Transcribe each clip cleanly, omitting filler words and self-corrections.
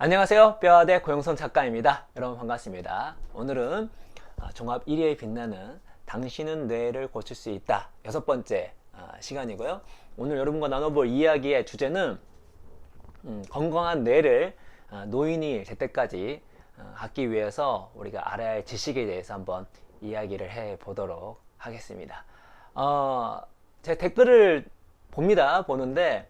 안녕하세요. 뼈아대 고영선 작가입니다. 여러분 반갑습니다. 오늘은 종합 1위에 빛나는 당신은 뇌를 고칠 수 있다 6번째 시간이고요. 오늘 여러분과 나눠볼 이야기의 주제는 건강한 뇌를 노인이 될 때까지 갖기 위해서 우리가 알아야 할 지식에 대해서 한번 이야기를 해 보도록 하겠습니다. 제 댓글을 보는데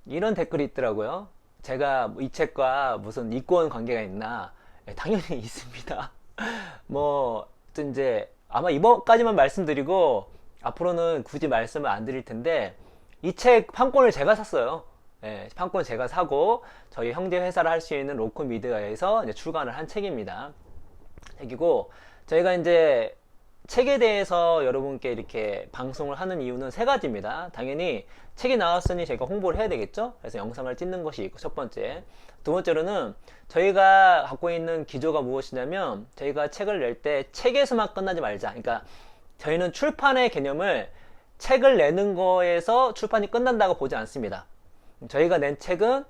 이런 댓글이 있더라고요. 제가 이 책과 무슨 이권 관계가 있나? 당연히 있습니다. 뭐 이제 아마 이번까지만 말씀드리고 앞으로는 굳이 말씀을 안 드릴 텐데, 이 책 판권을 제가 샀어요. 판권 제가 사고 저희 형제 회사를 할 수 있는 로코 미디어에서 이제 출간을 한 책입니다. 책이고, 저희가 이제 책에 대해서 여러분께 이렇게 방송을 하는 이유는 3가지입니다. 당연히 책이 나왔으니 제가 홍보를 해야 되겠죠? 그래서 영상을 찍는 것이 있고, 첫 번째. 두 번째로는 저희가 갖고 있는 기조가 무엇이냐면, 저희가 책을 낼 때 책에서만 끝나지 말자. 그러니까 저희는 출판의 개념을 책을 내는 거에서 출판이 끝난다고 보지 않습니다. 저희가 낸 책은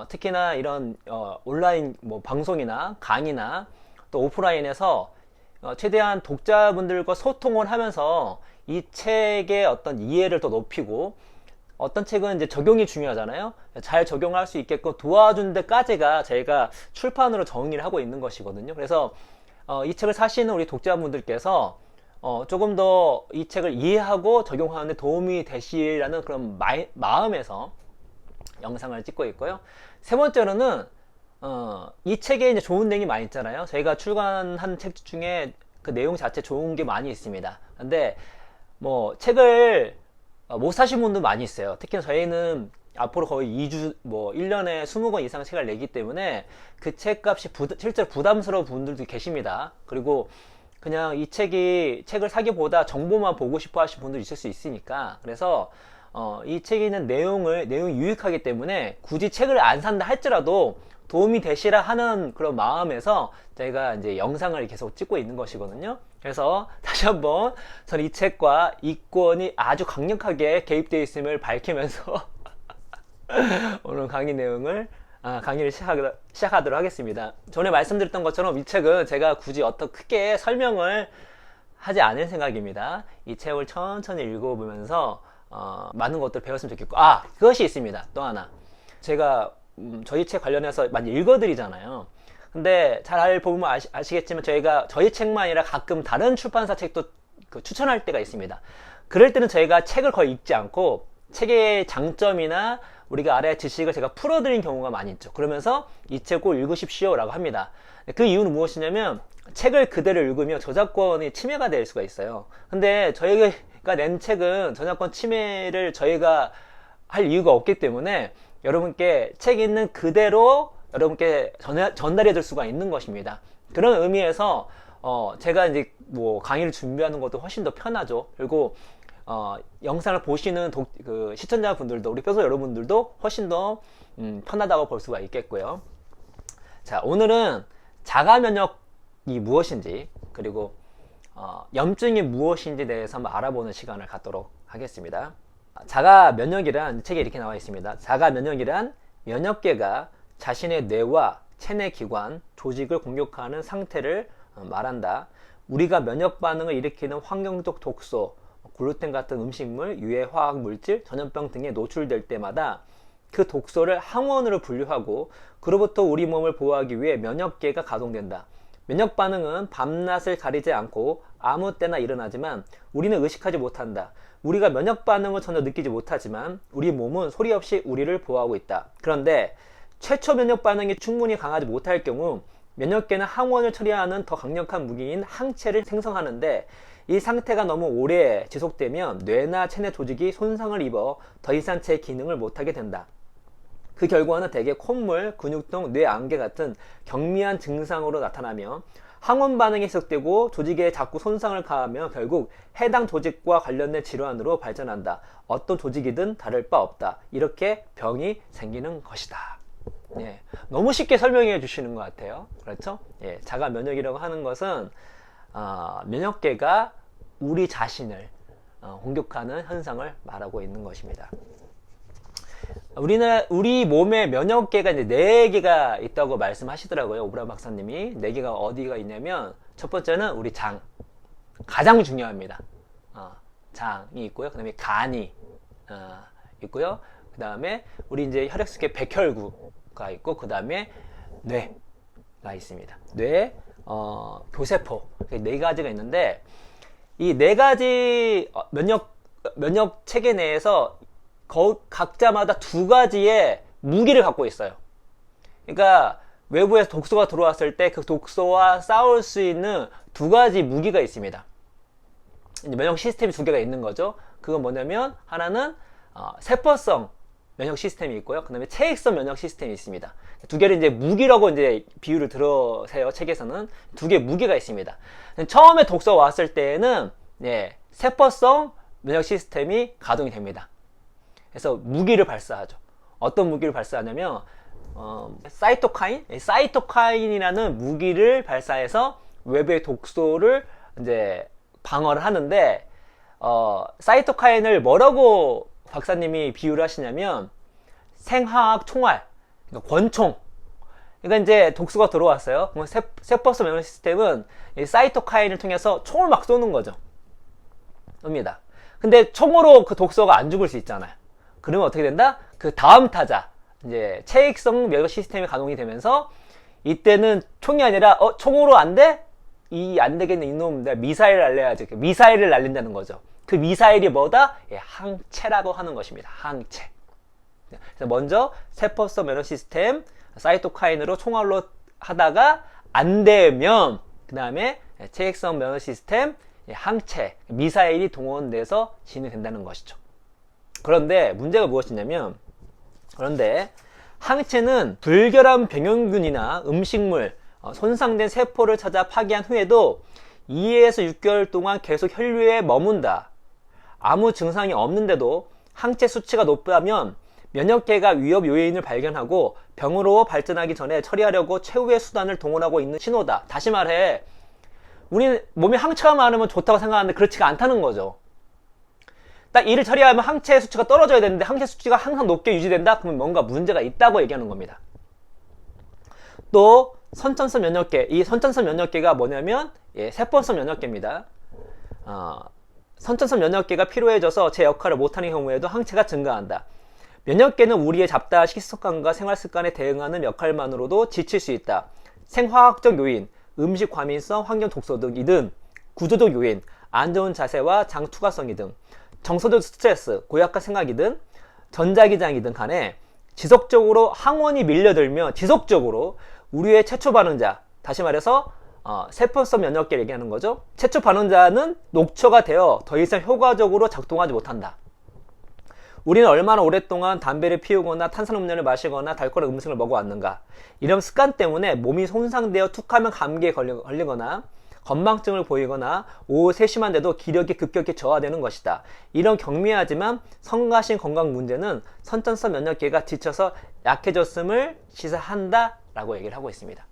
특히나 이런 온라인 뭐 방송이나 강의나 또 오프라인에서 최대한 독자분들과 소통을 하면서 이 책의 어떤 이해를 더 높이고, 어떤 책은 이제 적용이 중요하잖아요. 잘 적용할 수 있게끔 도와준 데까지가 저희가 출판으로 정의를 하고 있는 것이거든요. 그래서 이 책을 사시는 우리 독자분들께서 조금 더 이 책을 이해하고 적용하는 데 도움이 되시라는 그런 마음에서 영상을 찍고 있고요. 세 번째로는 이 책에 이제 좋은 내용이 많이 있잖아요. 저희가 출간한 책 중에 그 내용 자체 좋은 게 많이 있습니다. 근데 뭐 책을 못 사신 분도 많이 있어요. 특히 저희는 앞으로 거의 2주, 1년에 20권 이상 책을 내기 때문에 그 책값이 실제로 부담스러운 분들도 계십니다. 그리고 그냥 이 책을 사기보다 정보만 보고 싶어 하시는 분도 있을 수 있으니까, 그래서 이 책에 있는 내용이 유익하기 때문에 굳이 책을 안 산다 할지라도 도움이 되시라 하는 그런 마음에서 저희가 이제 영상을 계속 찍고 있는 것이거든요. 그래서 다시 한번 저는 이 책과 이권이 아주 강력하게 개입되어 있음을 밝히면서 오늘 강의를 시작하도록 하겠습니다. 전에 말씀드렸던 것처럼 이 책은 제가 굳이 어떻게 크게 설명을 하지 않을 생각입니다. 이 책을 천천히 읽어보면서 많은 것들을 배웠으면 좋겠고, 그것이 있습니다. 또 하나, 제가 저희 책 관련해서 많이 읽어드리잖아요. 근데 잘 보면 아시겠지만 저희가 저희 책만 아니라 가끔 다른 출판사 책도 추천할 때가 있습니다. 그럴 때는 저희가 책을 거의 읽지 않고 책의 장점이나 우리가 알아야 할 지식을 제가 풀어드린 경우가 많이 있죠. 그러면서 이 책 꼭 읽으십시오 라고 합니다. 그 이유는 무엇이냐면, 책을 그대로 읽으면 저작권이 침해가 될 수가 있어요. 근데 저희가 낸 책은 저작권 침해를 저희가 할 이유가 없기 때문에 여러분께 책 있는 그대로 여러분께 전달해 줄 수가 있는 것입니다. 그런 의미에서 제가 이제 강의를 준비하는 것도 훨씬 더 편하죠. 그리고 영상을 보시는 시청자분들도, 우리 뼈소 여러분들도 훨씬 더 편하다고 볼 수가 있겠고요. 자, 오늘은 자가면역이 무엇인지, 그리고 염증이 무엇인지에 대해서 한번 알아보는 시간을 갖도록 하겠습니다. 자가면역이란, 책에 이렇게 나와 있습니다. 자가면역이란 면역계가 자신의 뇌와 체내 기관, 조직을 공격하는 상태를 말한다. 우리가 면역 반응을 일으키는 환경적 독소, 글루텐 같은 음식물, 유해 화학 물질, 전염병 등에 노출될 때마다 그 독소를 항원으로 분류하고 그로부터 우리 몸을 보호하기 위해 면역계가 가동된다. 면역 반응은 밤낮을 가리지 않고 아무 때나 일어나지만 우리는 의식하지 못한다. 우리가 면역 반응을 전혀 느끼지 못하지만 우리 몸은 소리 없이 우리를 보호하고 있다. 그런데 최초 면역 반응이 충분히 강하지 못할 경우 면역계는 항원을 처리하는 더 강력한 무기인 항체를 생성하는데, 이 상태가 너무 오래 지속되면 뇌나 체내 조직이 손상을 입어 더 이상 제 기능을 못하게 된다. 그 결과는 대개 콧물, 근육통, 뇌안개 같은 경미한 증상으로 나타나며 항원 반응이 지속되고 조직에 자꾸 손상을 가하며 결국 해당 조직과 관련된 질환으로 발전한다. 어떤 조직이든 다를 바 없다. 이렇게 병이 생기는 것이다. 너무 쉽게 설명해 주시는 것 같아요. 그렇죠? 자가 면역이라고 하는 것은 면역계가 우리 자신을 공격하는 현상을 말하고 있는 것입니다. 우리 몸에 면역계가 이제 4개가 있다고 말씀하시더라고요. 오브람 박사님이. 4개가 어디가 있냐면, 첫 번째는 우리 장. 가장 중요합니다. 장이 있고요. 그 다음에 간이 있고요. 그 다음에 우리 이제 혈액 속에 백혈구가 있고, 그 다음에 뇌가 있습니다. 뇌, 교세포. 4가지가 있는데, 이 4가지 면역 체계 내에서 각자마다 2가지의 무기를 갖고 있어요. 그러니까 외부에서 독소가 들어왔을 때 그 독소와 싸울 수 있는 2가지 무기가 있습니다. 면역 시스템이 2개가 있는 거죠. 그건 뭐냐면 하나는 세포성 면역 시스템이 있고요. 그 다음에 체액성 면역 시스템이 있습니다. 2개를 이제 무기라고 이제 비유를 들으세요. 책에서는 2개의 무기가 있습니다. 처음에 독소가 왔을 때에는 세포성 면역 시스템이 가동이 됩니다. 그래서 무기를 발사하죠. 어떤 무기를 발사하냐면 사이토카인이라는 무기를 발사해서 외부의 독소를 이제 방어를 하는데, 사이토카인을 뭐라고 박사님이 비유를 하시냐면 생화학 총알, 그러니까 권총. 그러니까 이제 독소가 들어왔어요. 세포성 면역 시스템은 이 사이토카인을 통해서 총을 막 쏘는 거죠. 입니다. 근데 총으로 그 독소가 안 죽을 수 있잖아요. 그러면 어떻게 된다? 그 다음 타자, 이제 체액성 면역 시스템이 가동이 되면서, 이때는 총이 아니라 총으로 안 돼? 안 되겠네 이놈, 내가 미사일을 날려야지. 미사일을 날린다는 거죠. 그 미사일이 뭐다? 항체라고 하는 것입니다. 항체. 그래서 먼저 세포성 면역 시스템 사이토카인으로 총알로 하다가 안 되면, 그 다음에 체액성 면역 시스템 항체, 미사일이 동원돼서 진행된다는 것이죠. 그런데 문제가 무엇이냐면, 항체는 불결한 병원균이나 음식물, 손상된 세포를 찾아 파괴한 후에도 2에서 6개월 동안 계속 혈류에 머문다. 아무 증상이 없는데도 항체 수치가 높다면 면역계가 위협 요인을 발견하고 병으로 발전하기 전에 처리하려고 최후의 수단을 동원하고 있는 신호다. 다시 말해, 우리 몸에 항체가 많으면 좋다고 생각하는데 그렇지가 않다는 거죠. 딱 이를 처리하면 항체 수치가 떨어져야 되는데 항체 수치가 항상 높게 유지된다? 그러면 뭔가 문제가 있다고 얘기하는 겁니다. 또 선천성 면역계, 이 선천성 면역계가 뭐냐면 세포성 면역계입니다. 선천성 면역계가 피로해져서 제 역할을 못하는 경우에도 항체가 증가한다. 면역계는 우리의 잡다한 식습관과 생활습관에 대응하는 역할만으로도 지칠 수 있다. 생화학적 요인, 음식 과민성, 환경 독소 등이든 구조적 요인, 안 좋은 자세와 장 투과성이 등 정서적 스트레스, 고약한 생각이든 전자기장이든 간에 지속적으로 항원이 밀려들며 지속적으로 우리의 최초 반응자, 다시 말해서 세포성 면역계를 얘기하는 거죠. 최초 반응자는 녹초가 되어 더 이상 효과적으로 작동하지 못한다. 우리는 얼마나 오랫동안 담배를 피우거나 탄산음료를 마시거나 달콤한 음식을 먹어왔는가. 이런 습관 때문에 몸이 손상되어 툭하면 감기에 걸리거나 건망증을 보이거나 오후 세심한 데도 기력이 급격히 저하되는 것이다. 이런 경미하지만 성가신 건강 문제는 선천성 면역계가 지쳐서 약해졌음을 시사한다 라고 얘기를 하고 있습니다.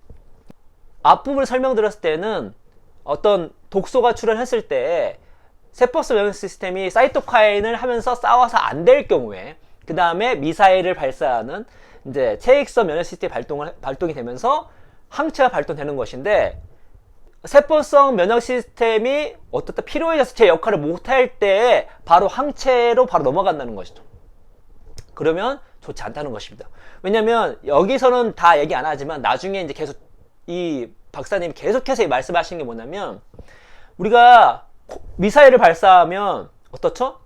앞부분을 설명드렸을 때는 어떤 독소가 출현했을 때 세포성 면역 시스템이 사이토카인을 하면서 싸워서 안 될 경우에, 그 다음에 미사일을 발사하는 이제 체액성 면역 시스템이 발동이 되면서 항체가 발동되는 것인데, 세포성 면역 시스템이 어떻다 피로해져서 제 역할을 못할 때 바로 항체로 바로 넘어간다는 것이죠. 그러면 좋지 않다는 것입니다. 왜냐면 여기서는 다 얘기 안 하지만 나중에 이제 계속 이 박사님이 계속해서 말씀하시는 게 뭐냐면, 우리가 미사일을 발사하면 어떻죠?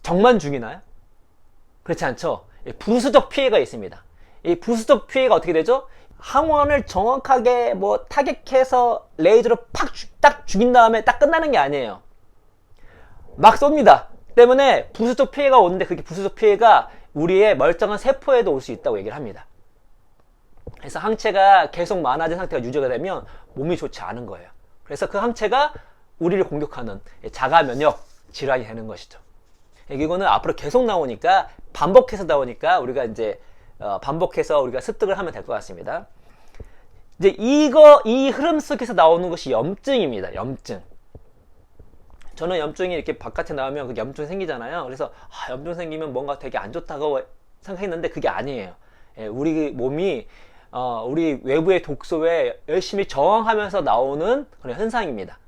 적만 죽이나요? 그렇지 않죠. 부수적 피해가 있습니다. 이 부수적 피해가 어떻게 되죠? 항원을 정확하게 타겟해서 레이저로 딱 죽인 다음에 딱 끝나는 게 아니에요. 막 쏩니다. 때문에 부수적 피해가 오는데, 그게 부수적 피해가 우리의 멀쩡한 세포에도 올 수 있다고 얘기를 합니다. 그래서 항체가 계속 많아진 상태가 유지가 되면 몸이 좋지 않은 거예요. 그래서 그 항체가 우리를 공격하는 자가 면역 질환이 되는 것이죠. 이거는 앞으로 계속 나오니까, 반복해서 나오니까 우리가 이제 반복해서 우리가 습득을 하면 될 것 같습니다. 이제 이 흐름 속에서 나오는 것이 염증입니다. 염증. 저는 염증이 이렇게 바깥에 나오면 그 염증 생기잖아요. 그래서 염증 생기면 뭔가 되게 안 좋다고 생각했는데 그게 아니에요. 예, 우리 몸이 우리 외부의 독소에 열심히 저항하면서 나오는 그런 현상입니다.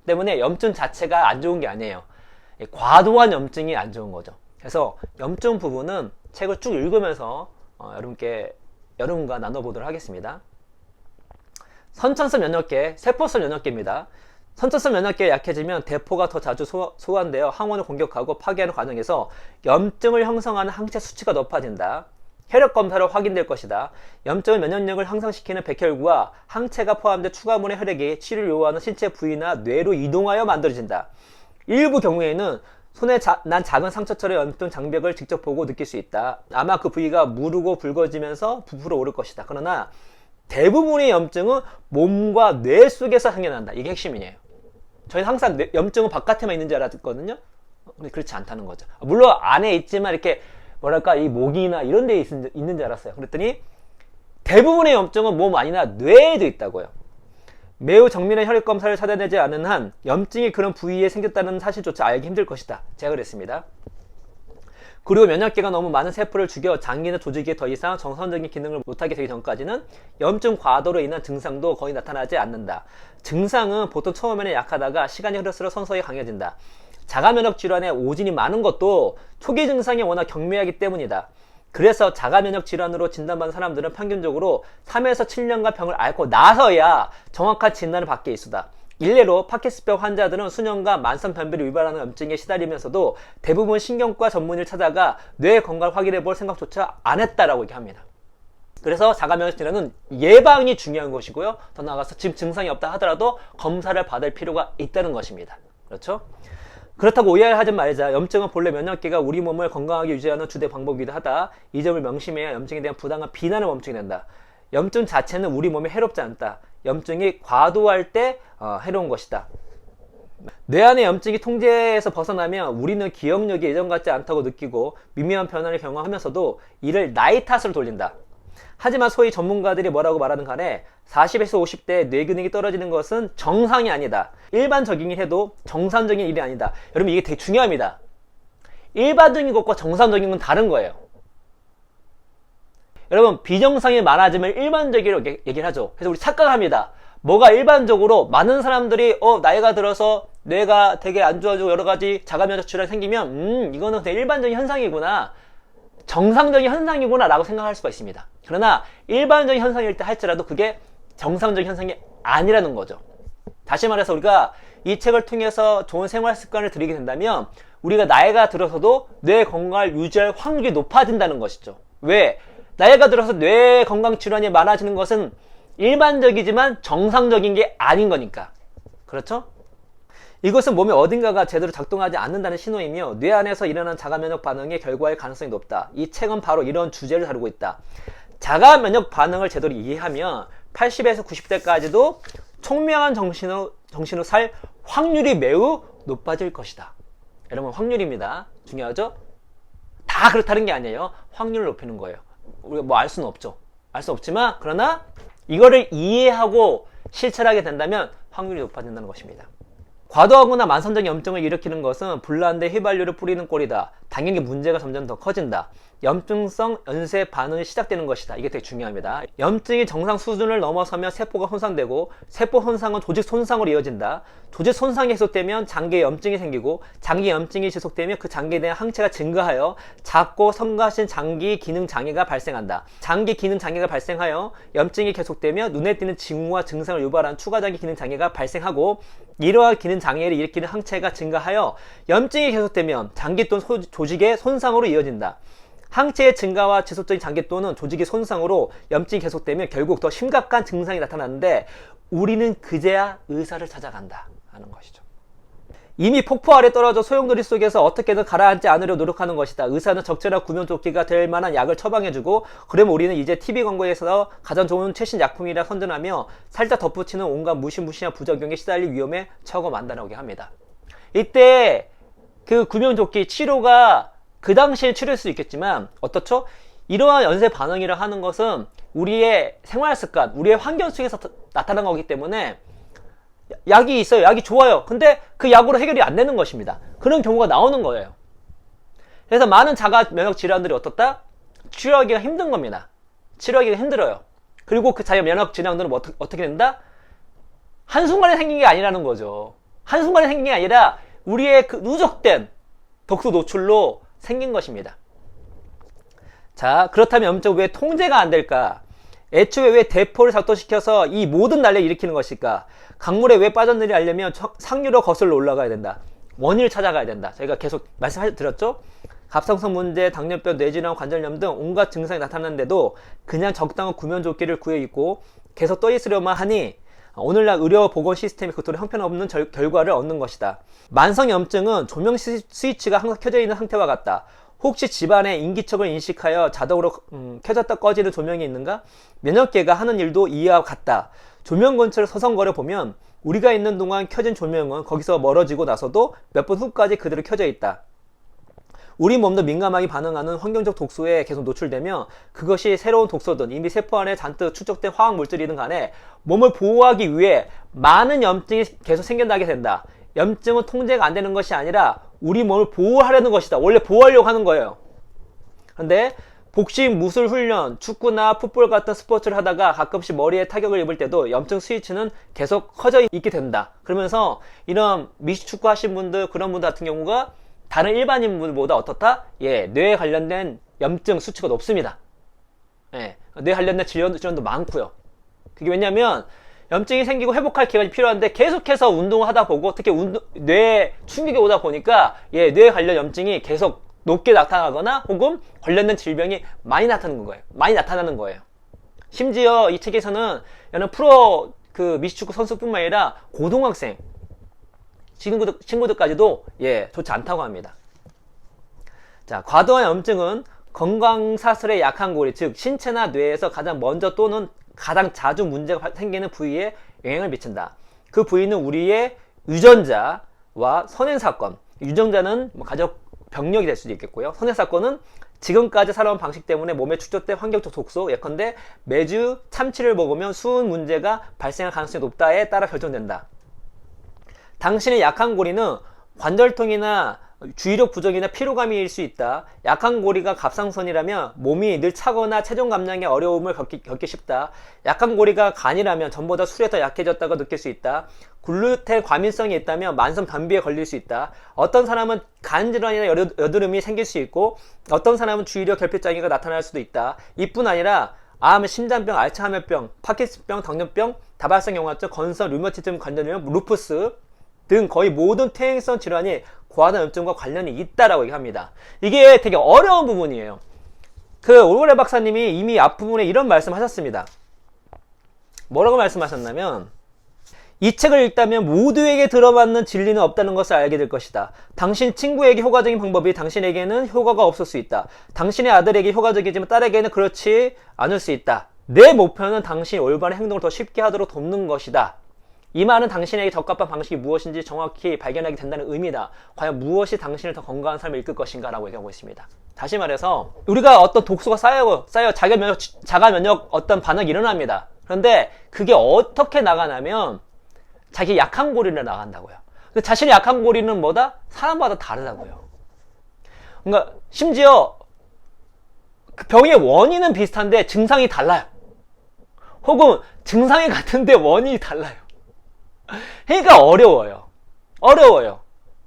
때문에 염증 자체가 안 좋은 게 아니에요. 예, 과도한 염증이 안 좋은 거죠. 그래서 염증 부분은 책을 쭉 읽으면서 여러분과 나눠보도록 하겠습니다. 선천성 면역계, 세포성 면역계입니다. 선천성 면역계가 약해지면 대포가 더 자주 소환되어 항원을 공격하고 파괴하는 과정에서 염증을 형성하는 항체 수치가 높아진다. 혈액 검사로 확인될 것이다. 염증은 면역력을 향상시키는 백혈구와 항체가 포함된 추가물의 혈액이 치료를 요구하는 신체 부위나 뇌로 이동하여 만들어진다. 일부 경우에는 손에 난 작은 상처처럼 염증 장벽을 직접 보고 느낄 수 있다. 아마 그 부위가 무르고 붉어지면서 부풀어 오를 것이다. 그러나 대부분의 염증은 몸과 뇌 속에서 생겨난다. 이게 핵심이에요. 저희는 항상 염증은 바깥에만 있는 줄 알았거든요. 근데 그렇지 않다는 거죠. 물론 안에 있지만 이렇게 이 목이나 이런 데에 있는 줄 알았어요. 그랬더니 대부분의 염증은 몸 안이나 뇌에도 있다고요. 매우 정밀한 혈액 검사를 찾아내지 않은 한 염증이 그런 부위에 생겼다는 사실조차 알기 힘들 것이다. 제가 그랬습니다. 그리고 면역계가 너무 많은 세포를 죽여 장기나 조직에 더 이상 정상적인 기능을 못하게 되기 전까지는 염증 과도로 인한 증상도 거의 나타나지 않는다. 증상은 보통 처음에는 약하다가 시간이 흐를수록 서서히 강해진다. 자가면역 질환에 오진이 많은 것도 초기 증상이 워낙 경미하기 때문이다. 그래서 자가면역 질환으로 진단받은 사람들은 평균적으로 3에서 7년간 병을 앓고 나서야 정확한 진단을 받게 있수다. 일례로 파킨슨병 환자들은 수년간 만성 변비를 유발하는 염증에 시달리면서도 대부분 신경과 전문의를 찾아가 뇌 건강을 확인해 볼 생각조차 안 했다라고 얘기합니다. 그래서 자가면역 질환은 예방이 중요한 것이고요. 더 나아가서 지금 증상이 없다 하더라도 검사를 받을 필요가 있다는 것입니다. 그렇죠? 그렇다고 오해하지 말자. 염증은 본래 면역계가 우리 몸을 건강하게 유지하는 주된 방법이기도 하다. 이 점을 명심해야 염증에 대한 부당한 비난을 멈추게 된다. 염증 자체는 우리 몸에 해롭지 않다. 염증이 과도할 때 해로운 것이다. 뇌 안의 염증이 통제에서 벗어나면 우리는 기억력이 예전 같지 않다고 느끼고 미묘한 변화를 경험하면서도 이를 나이 탓으로 돌린다. 하지만 소위 전문가들이 뭐라고 말하는 간에 40에서 50대 뇌 기능이 떨어지는 것은 정상이 아니다. 일반적이긴 해도 정상적인 일이 아니다. 여러분 이게 되게 중요합니다. 일반적인 것과 정상적인 건 다른 거예요. 여러분 비정상이 많아지면 일반적으로 얘기를 하죠. 그래서 우리 착각합니다. 뭐가 일반적으로 많은 사람들이 나이가 들어서 뇌가 되게 안 좋아지고 여러가지 자가면역 질환이 생기면 이거는 되게 일반적인 현상이구나, 정상적인 현상이구나 라고 생각할 수가 있습니다. 그러나 일반적인 현상일 때 할지라도 그게 정상적인 현상이 아니라는 거죠. 다시 말해서 우리가 이 책을 통해서 좋은 생활 습관을 들이게 된다면 우리가 나이가 들어서도 뇌 건강을 유지할 확률이 높아진다는 것이죠. 왜? 나이가 들어서 뇌 건강 질환이 많아지는 것은 일반적이지만 정상적인 게 아닌 거니까. 그렇죠? 이것은 몸의 어딘가가 제대로 작동하지 않는다는 신호이며 뇌 안에서 일어난 자가면역 반응의 결과일 가능성이 높다. 이 책은 바로 이런 주제를 다루고 있다. 자가면역 반응을 제대로 이해하면 80에서 90대까지도 총명한 정신으로 살 확률이 매우 높아질 것이다. 여러분 확률입니다. 중요하죠? 다 그렇다는 게 아니에요. 확률을 높이는 거예요. 우리가 알 수는 없죠. 알 수 없지만 그러나 이거를 이해하고 실천하게 된다면 확률이 높아진다는 것입니다. 과도하거나 만성적 염증을 일으키는 것은 불난데 휘발유를 뿌리는 꼴이다. 당연히 문제가 점점 더 커진다. 염증성 연쇄 반응이 시작되는 것이다. 이게 되게 중요합니다. 염증이 정상 수준을 넘어서면 세포가 손상되고 세포 손상은 조직 손상으로 이어진다. 조직 손상이 계속되면 장기에 염증이 생기고 장기 염증이 지속되면 그 장기에 대한 항체가 증가하여 작고 성가신 장기 기능 장애가 발생한다. 장기 기능 장애가 발생하여 염증이 계속되면 눈에 띄는 징후와 증상을 유발하는 추가 장기 기능 장애가 발생하고 이러한 기능 장애를 일으키는 항체가 증가하여 염증이 계속되면 장기 또는 조직의 손상으로 이어진다. 항체의 증가와 지속적인 장기 또는 조직의 손상으로 염증이 계속되면 결국 더 심각한 증상이 나타나는데 우리는 그제야 의사를 찾아간다 하는 것이죠. 이미 폭포 아래 떨어져 소용돌이 속에서 어떻게든 가라앉지 않으려 노력하는 것이다. 의사는 적절한 구명조끼가 될 만한 약을 처방해주고 그러면 우리는 이제 TV 광고에서 가장 좋은 최신 약품이라 선전하며 살짝 덧붙이는 온갖 무시무시한 부작용에 시달릴 위험에 처하고 만다라고 합니다. 이때 그 구명조끼 치료가 그 당시에 치료할 수 있겠지만 어떻죠? 이러한 연쇄 반응이라 하는 것은 우리의 생활 습관, 우리의 환경 속에서 나타난 거기 때문에 약이 있어요. 약이 좋아요. 근데 그 약으로 해결이 안 되는 것입니다. 그런 경우가 나오는 거예요. 그래서 많은 자가 면역 질환들이 어떻다? 치료하기가 힘든 겁니다. 치료하기가 힘들어요. 그리고 그 자가 면역 질환들은 어떻게 된다? 한순간에 생긴 게 아니라는 거죠. 한순간에 생긴 게 아니라 우리의 그 누적된 독소 노출로 생긴 것입니다. 자, 그렇다면 염증 왜 통제가 안 될까? 애초에 왜 대포를 작동시켜서 이 모든 난리를 일으키는 것일까? 강물에 왜 빠졌는지 알려면 상류로 거슬러 올라가야 된다. 원인을 찾아가야 된다. 저희가 계속 말씀드렸죠? 갑상선 문제, 당뇨병, 뇌질환, 관절염 등 온갖 증상이 나타났는데도 그냥 적당한 구면조끼를 구해 입고 계속 떠 있으려만 하니 오늘날 의료 보건 시스템이 그토록 형편없는 결과를 얻는 것이다. 만성염증은 조명 스위치가 항상 켜져 있는 상태와 같다. 혹시 집안에 인기척을 인식하여 자동으로 켜졌다 꺼지는 조명이 있는가? 면역계가 하는 일도 이와 같다. 조명 근처를 서성거려 보면 우리가 있는 동안 켜진 조명은 거기서 멀어지고 나서도 몇 분 후까지 그대로 켜져 있다. 우리 몸도 민감하게 반응하는 환경적 독소에 계속 노출되며 그것이 새로운 독소든 이미 세포 안에 잔뜩 축적된 화학 물질이든 간에 몸을 보호하기 위해 많은 염증이 계속 생겨나게 된다. 염증은 통제가 안 되는 것이 아니라 우리 몸을 보호하려는 것이다. 원래 보호하려고 하는 거예요. 근데 복식, 무술 훈련, 축구나 풋볼 같은 스포츠를 하다가 가끔씩 머리에 타격을 입을 때도 염증 스위치는 계속 커져 있게 된다. 그러면서 이런 미식축구 하신 분들, 그런 분들 같은 경우가 다른 일반인분보다 어떻다? 예, 뇌에 관련된 염증 수치가 높습니다. 예, 뇌에 관련된 질환도 많고요. 그게 왜냐면 염증이 생기고 회복할 기간이 필요한데 계속해서 운동을 하다 보고 특히 뇌에 충격이 오다 보니까 예, 뇌에 관련 염증이 계속 높게 나타나거나 혹은 관련된 질병이 많이 나타나는 거예요. 심지어 이 책에서는 여러 프로 그 미식축구 선수뿐만 아니라 고등학생 친구들까지도 예, 좋지 않다고 합니다. 자, 과도한 염증은 건강사슬의 약한 고리, 즉 신체나 뇌에서 가장 먼저 또는 가장 자주 문제가 생기는 부위에 영향을 미친다. 그 부위는 우리의 유전자와 선행사건, 유전자는 가족 병력이 될 수도 있겠고요. 선행사건은 지금까지 살아온 방식 때문에 몸에 축적된 환경적 독소, 예컨대 매주 참치를 먹으면 수은 문제가 발생할 가능성이 높다에 따라 결정된다. 당신의 약한 고리는 관절통이나 주의력 부족이나 피로감일 수 있다. 약한 고리가 갑상선이라면 몸이 늘 차거나 체중 감량에 어려움을 겪기 쉽다. 약한 고리가 간이라면 전보다 술에 더 약해졌다고 느낄 수 있다. 글루텐 과민성이 있다면 만성 변비에 걸릴 수 있다. 어떤 사람은 간질환이나 여드름이 생길 수 있고 어떤 사람은 주의력 결핍장애가 나타날 수도 있다. 이뿐 아니라 암, 심장병, 알츠하이머병, 파킨슨병, 당뇨병, 다발성 용화증, 건선, 류마티즘, 관절염, 루푸스 등 거의 모든 퇴행성 질환이 과다한 염증과 관련이 있다라고 얘기합니다. 이게 되게 어려운 부분이에요. 그 올고레 박사님이 이미 앞부분에 이런 말씀 하셨습니다. 뭐라고 말씀하셨냐면 이 책을 읽다면 모두에게 들어맞는 진리는 없다는 것을 알게 될 것이다. 당신 친구에게 효과적인 방법이 당신에게는 효과가 없을 수 있다. 당신의 아들에게 효과적이지만 딸에게는 그렇지 않을 수 있다. 내 목표는 당신이 올바른 행동을 더 쉽게 하도록 돕는 것이다. 이 말은 당신에게 적합한 방식이 무엇인지 정확히 발견하게 된다는 의미다. 과연 무엇이 당신을 더 건강한 삶을 이끌 것인가 라고 얘기하고 있습니다. 다시 말해서 우리가 어떤 독소가 쌓여 자가 면역 어떤 반응이 일어납니다. 그런데 그게 어떻게 나가냐면 자기 약한 고리를 나간다고요. 근데 자신의 약한 고리는 뭐다? 사람마다 다르다고요. 그러니까 심지어 그 병의 원인은 비슷한데 증상이 달라요. 혹은 증상이 같은데 원인이 달라요. 그러니까 어려워요.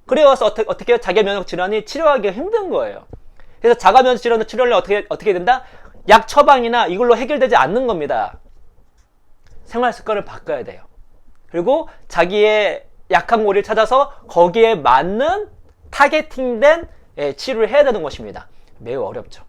그래서 어떻게 자가 면역 질환이 치료하기가 힘든 거예요. 그래서 자가 면역 질환을 치료를 어떻게 된다? 약 처방이나 이걸로 해결되지 않는 겁니다. 생활 습관을 바꿔야 돼요. 그리고 자기의 약한 고리를 찾아서 거기에 맞는 타겟팅된 치료를 해야 되는 것입니다. 매우 어렵죠.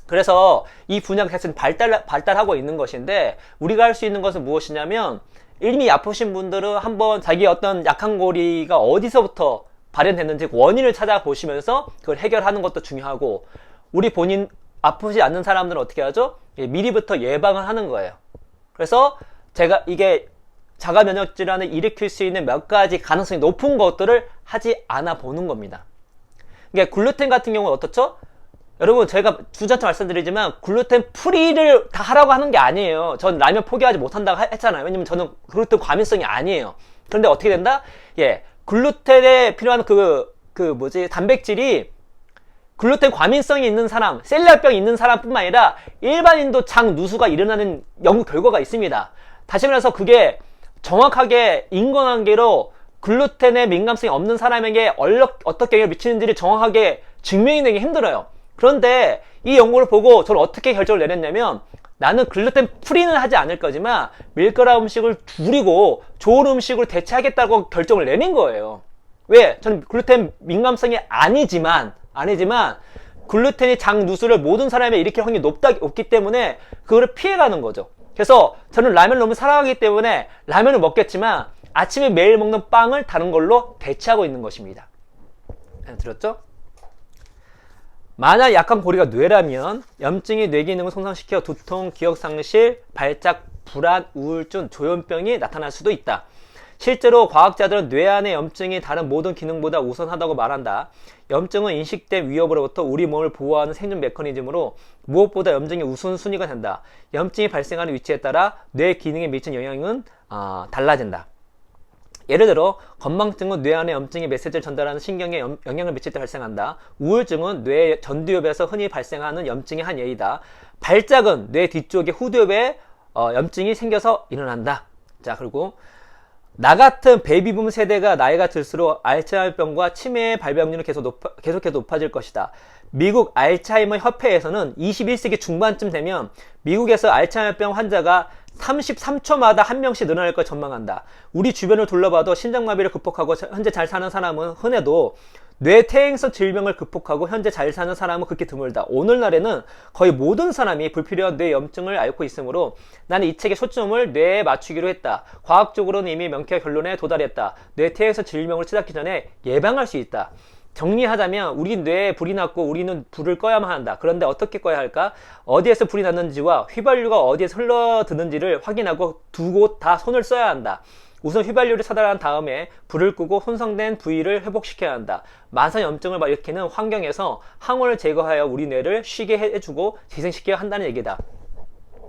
그래서 이 분야가 계속 발달하고 있는 것인데 우리가 할 수 있는 것은 무엇이냐면 이미 아프신 분들은 한번 자기 어떤 약한 고리가 어디서부터 발현됐는지 원인을 찾아보시면서 그걸 해결하는 것도 중요하고 우리 본인 아프지 않는 사람들은 어떻게 하죠? 미리부터 예방을 하는 거예요. 그래서 제가 이게 자가 면역 질환을 일으킬 수 있는 몇 가지 가능성이 높은 것들을 하지 않아 보는 겁니다. 그러니까 글루텐 같은 경우는 어떻죠? 여러분 제가 주저차 말씀드리지만 글루텐 프리를 다 하라고 하는 게 아니에요. 전 라면 포기하지 못한다고 했잖아요. 왜냐면 저는 글루텐 과민성이 아니에요. 그런데 어떻게 된다? 예, 글루텐에 필요한 단백질이 글루텐 과민성이 있는 사람, 셀리악병이 있는 사람뿐만 아니라 일반인도 장 누수가 일어나는 연구 결과가 있습니다. 다시 말해서 그게 정확하게 인과관계로 글루텐에 민감성이 없는 사람에게 어떻게 영향을 미치는지를 정확하게 증명이 되기 힘들어요. 그런데 이 연구를 보고 저는 어떻게 결정을 내렸냐면, 나는 글루텐 프리는 하지 않을 거지만 밀가루 음식을 줄이고 좋은 음식으로 대체하겠다고 결정을 내린 거예요. 왜? 저는 글루텐 민감성이 아니지만 글루텐이 장 누수를 모든 사람에 일으킬 확률이 높기 때문에 그거를 피해가는 거죠. 그래서 저는 라면을 너무 사랑하기 때문에 라면을 먹겠지만 아침에 매일 먹는 빵을 다른 걸로 대체하고 있는 것입니다. 들었죠? 만약 약한 고리가 뇌라면 염증이 뇌 기능을 손상시켜 두통, 기억상실, 발작, 불안, 우울증, 조현병이 나타날 수도 있다. 실제로 과학자들은 뇌 안의 염증이 다른 모든 기능보다 우선하다고 말한다. 염증은 인식된 위협으로부터 우리 몸을 보호하는 생존 메커니즘으로 무엇보다 염증이 우선순위가 된다. 염증이 발생하는 위치에 따라 뇌 기능에 미치는 영향은 달라진다. 예를 들어 건망증은 뇌 안에 염증이 메시지를 전달하는 신경에 영향을 미칠 때 발생한다. 우울증은 뇌 전두엽에서 흔히 발생하는 염증의 한 예이다. 발작은 뇌 뒤쪽의 후두엽에 염증이 생겨서 일어난다. 자, 그리고 나 같은 베이비붐 세대가 나이가 들수록 알츠하이머병과 치매의 발병률은 계속해서 높아질 것이다. 미국 알츠하이머 협회에서는 21세기 중반쯤 되면 미국에서 알츠하이머병 환자가 33초마다 한 명씩 늘어날 걸 전망한다. 우리 주변을 둘러봐도 심장마비를 극복하고 현재 잘 사는 사람은 흔해도 뇌퇴행성 질병을 극복하고 현재 잘 사는 사람은 그렇게 드물다. 오늘날에는 거의 모든 사람이 불필요한 뇌 염증을 앓고 있으므로 나는 이 책의 초점을 뇌에 맞추기로 했다. 과학적으로는 이미 명쾌한 결론에 도달했다. 뇌퇴행성 질병을 치닫기 전에 예방할 수 있다. 정리하자면 우리 뇌에 불이 났고 우리는 불을 꺼야만 한다. 그런데 어떻게 꺼야 할까? 어디에서 불이 났는지와 휘발유가 어디에서 흘러드는지를 확인하고 두 곳 다 손을 써야 한다. 우선 휘발유를 차단한 다음에 불을 끄고 손상된 부위를 회복시켜야 한다. 만성 염증을 일으키는 환경에서 항원을 제거하여 우리 뇌를 쉬게 해주고 재생시켜야 한다는 얘기다.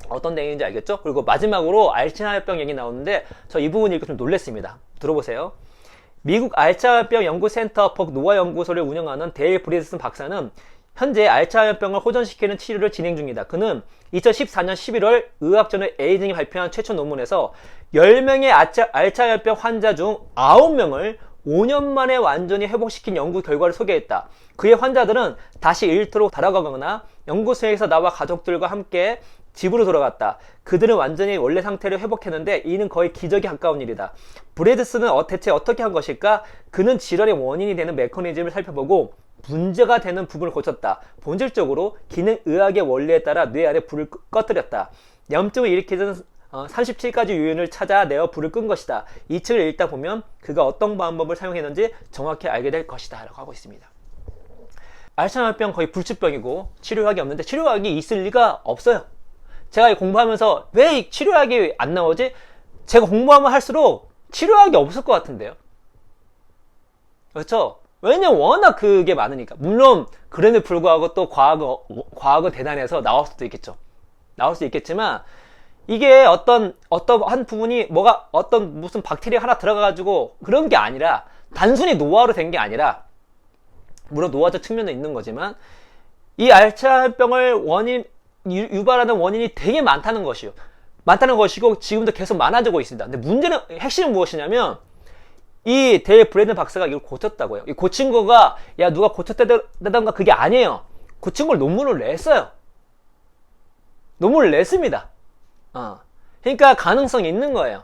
어떤 내용인지 알겠죠? 그리고 마지막으로 알츠하이머병 얘기 나오는데 저 이 부분 읽고 좀 놀랐습니다. 들어보세요. 미국 알츠하이머병 연구센터 벅 노아 연구소를 운영하는 데일 브리드슨 박사는 현재 알츠하이머병을 호전시키는 치료를 진행 중이다. 그는 2014년 11월 의학저널 에이징이 발표한 최초 논문에서 10명의 알츠하이머병 환자 중 9명을 5년 만에 완전히 회복시킨 연구 결과를 소개했다. 그의 환자들은 다시 일터로 돌아가거나 연구소에서 나와 가족들과 함께 집으로 돌아갔다. 그들은 완전히 원래 상태를 회복했는데 이는 거의 기적에 가까운 일이다. 브레드스는 대체 어떻게 한 것일까? 그는 질환의 원인이 되는 메커니즘을 살펴보고 문제가 되는 부분을 고쳤다. 본질적으로 기능의학의 원리에 따라 뇌 안에 불을 꺼뜨렸다. 염증을 일으키는 37가지 요인을 찾아내어 불을 끈 것이다. 이 책을 읽다 보면 그가 어떤 방법을 사용했는지 정확히 알게 될 것이다 라고 하고 있습니다. 알츠하이머병 거의 불치병이고 치료약이 없는데 치료약이 있을 리가 없어요. 제가 공부하면서 왜 치료약이 안 나오지? 제가 공부하면 할수록 치료약이 없을 것 같은데요. 그렇죠? 왜냐면 워낙 그게 많으니까. 물론 그럼에도 불구하고 또 과학은 대단해서 나올 수도 있겠죠. 나올 수 있겠지만 이게 어떤 한 부분이 무슨 박테리아 하나 들어가가지고 그런 게 아니라 단순히 노화로 된 게 아니라, 물론 노화적 측면도 있는 거지만 이 알츠하이머병을 유발하는 원인이 되게 많다는 것이고 지금도 계속 많아지고 있습니다. 근데 문제는 핵심은 무엇이냐면 이 데일 브레든 박사가 이걸 고쳤다고요. 이 고친 거가 누가 고쳤다던가 그게 아니에요. 고친 걸 논문을 냈어요. 논문을 냈습니다. 그러니까 가능성이 있는 거예요.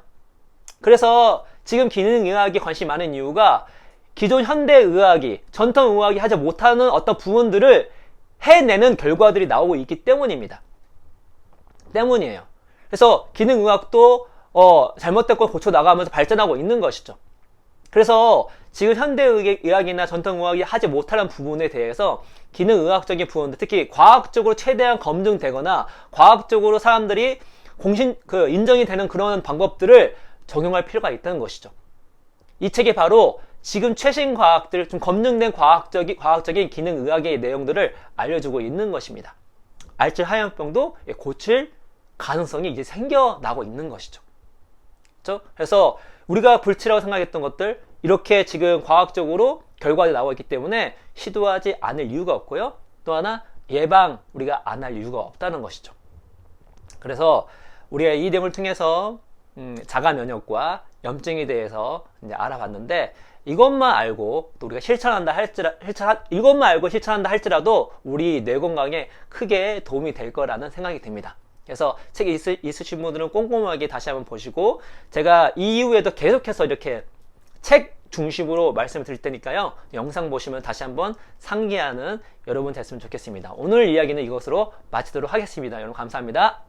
그래서 지금 기능의학에 관심이 많은 이유가 기존 현대의학이, 전통의학이 하지 못하는 어떤 부분들을 해내는 결과들이 나오고 있기 때문이에요. 그래서 기능의학도 잘못된 걸 고쳐나가면서 발전하고 있는 것이죠. 그래서 지금 현대의학이나 전통의학이 하지 못하는 부분에 대해서 기능의학적인 부분들, 특히 과학적으로 최대한 검증되거나 과학적으로 사람들이 인정이 되는 그런 방법들을 적용할 필요가 있다는 것이죠. 이 책이 바로 지금 최신 과학들, 좀 검증된 과학적인 기능의학의 내용들을 알려주고 있는 것입니다. 알츠하이머병도 고칠 가능성이 이제 생겨나고 있는 것이죠. 그렇죠? 그래서 우리가 불치라고 생각했던 것들, 이렇게 지금 과학적으로 결과가 나오고 있기 때문에 시도하지 않을 이유가 없고요. 또 하나, 예방 우리가 안 할 이유가 없다는 것이죠. 그래서 우리가 이 내용을 통해서 자가 면역과 염증에 대해서 이제 알아봤는데, 이것만 알고 또 우리가 이것만 알고 실천한다 할지라도 우리 뇌 건강에 크게 도움이 될 거라는 생각이 듭니다. 그래서 책 있으신 분들은 꼼꼼하게 다시 한번 보시고, 제가 이 이후에도 계속해서 이렇게 책 중심으로 말씀을 드릴 테니까요, 영상 보시면 다시 한번 상기하는 여러분 됐으면 좋겠습니다. 오늘 이야기는 이것으로 마치도록 하겠습니다. 여러분 감사합니다.